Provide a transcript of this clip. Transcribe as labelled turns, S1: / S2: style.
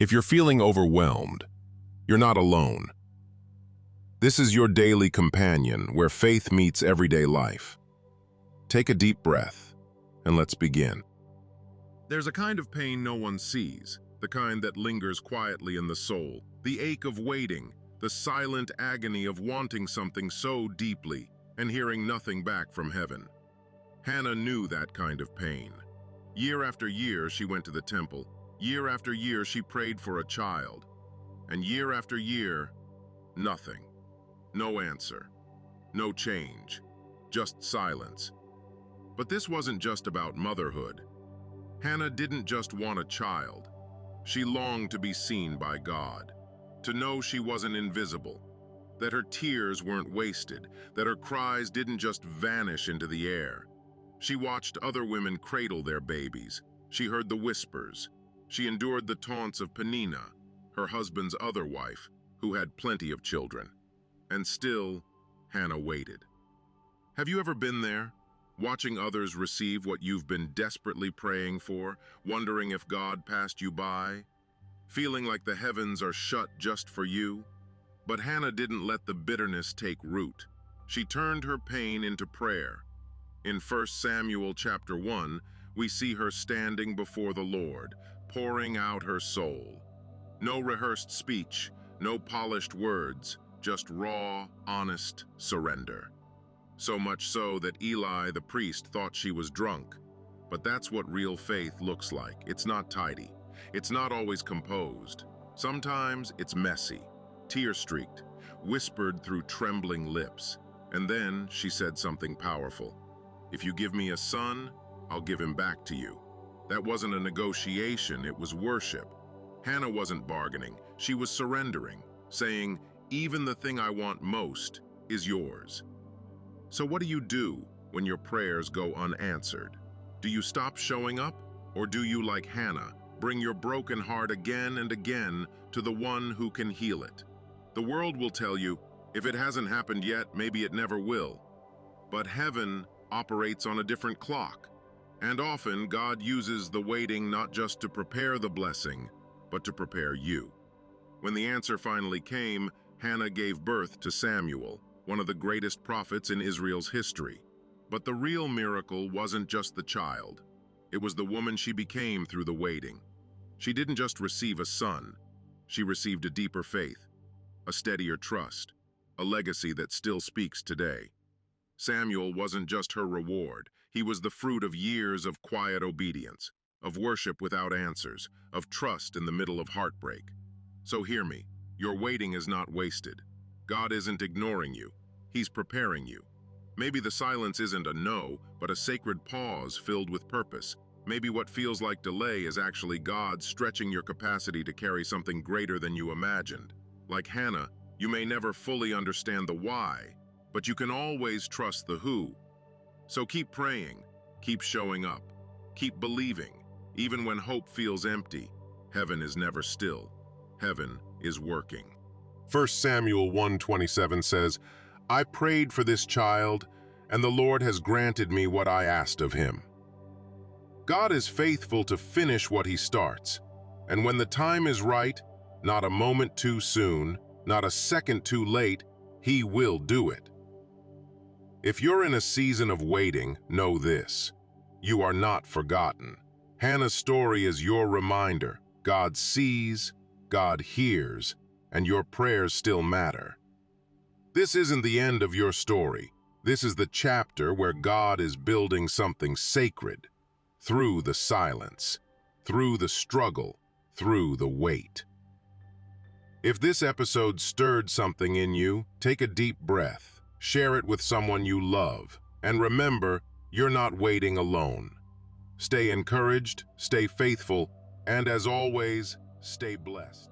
S1: If you're feeling overwhelmed, you're not alone. This is your daily companion where faith meets everyday life. Take a deep breath, and let's begin. There's a kind of pain no one sees, the kind that lingers quietly in the soul, the ache of waiting, the silent agony of wanting something so deeply and hearing nothing back from heaven. Hannah knew that kind of pain. Year after year, she went to the temple. Year after year, she prayed for a child. And year after year, nothing. No answer. No change. Just silence. But this wasn't just about motherhood. Hannah didn't just want a child. She longed to be seen by God, to know she wasn't invisible, that her tears weren't wasted, that her cries didn't just vanish into the air. She watched other women cradle their babies. She heard the whispers. She endured the taunts of Peninnah, her husband's other wife, who had plenty of children. And still, Hannah waited. Have you ever been there, watching others receive what you've been desperately praying for, wondering if God passed you by, feeling like the heavens are shut just for you? But Hannah didn't let the bitterness take root. She turned her pain into prayer. In 1 Samuel chapter 1, we see her standing before the Lord, pouring out her soul. No rehearsed speech, no polished words, just raw, honest surrender. So much so that Eli, the priest, thought she was drunk. But that's what real faith looks like. It's not tidy. It's not always composed. Sometimes it's messy, tear-streaked, whispered through trembling lips. And then she said something powerful. If you give me a son, I'll give him back to you. That wasn't a negotiation, it was worship. Hannah wasn't bargaining, she was surrendering, saying, even the thing I want most is yours. So what do you do when your prayers go unanswered? Do you stop showing up? Or do you, like Hannah, bring your broken heart again and again to the one who can heal it? The world will tell you, if it hasn't happened yet, maybe it never will. But heaven operates on a different clock. And often God uses the waiting not just to prepare the blessing, but to prepare you. When the answer finally came, Hannah gave birth to Samuel, one of the greatest prophets in Israel's history. But the real miracle wasn't just the child. It was the woman she became through the waiting. She didn't just receive a son. She received a deeper faith, a steadier trust, a legacy that still speaks today. Samuel wasn't just her reward. He was the fruit of years of quiet obedience, of worship without answers, of trust in the middle of heartbreak. So hear me, your waiting is not wasted. God isn't ignoring you. He's preparing you. Maybe the silence isn't a no, but a sacred pause filled with purpose. Maybe what feels like delay is actually God stretching your capacity to carry something greater than you imagined. Like Hannah, you may never fully understand the why, but you can always trust the who. So keep praying, keep showing up, keep believing. Even when hope feels empty, heaven is never still. Heaven is working. 1 Samuel 1:27 says, I prayed for this child, and the Lord has granted me what I asked of him. God is faithful to finish what he starts, and when the time is right, not a moment too soon, not a second too late, he will do it. If you're in a season of waiting, know this: you are not forgotten. Hannah's story is your reminder. God sees, God hears, and your prayers still matter. This isn't the end of your story. This is the chapter where God is building something sacred, through the silence, through the struggle, through the wait. If this episode stirred something in you, take a deep breath, share it with someone you love, and remember, you're not waiting alone. Stay encouraged, stay faithful, and as always, stay blessed.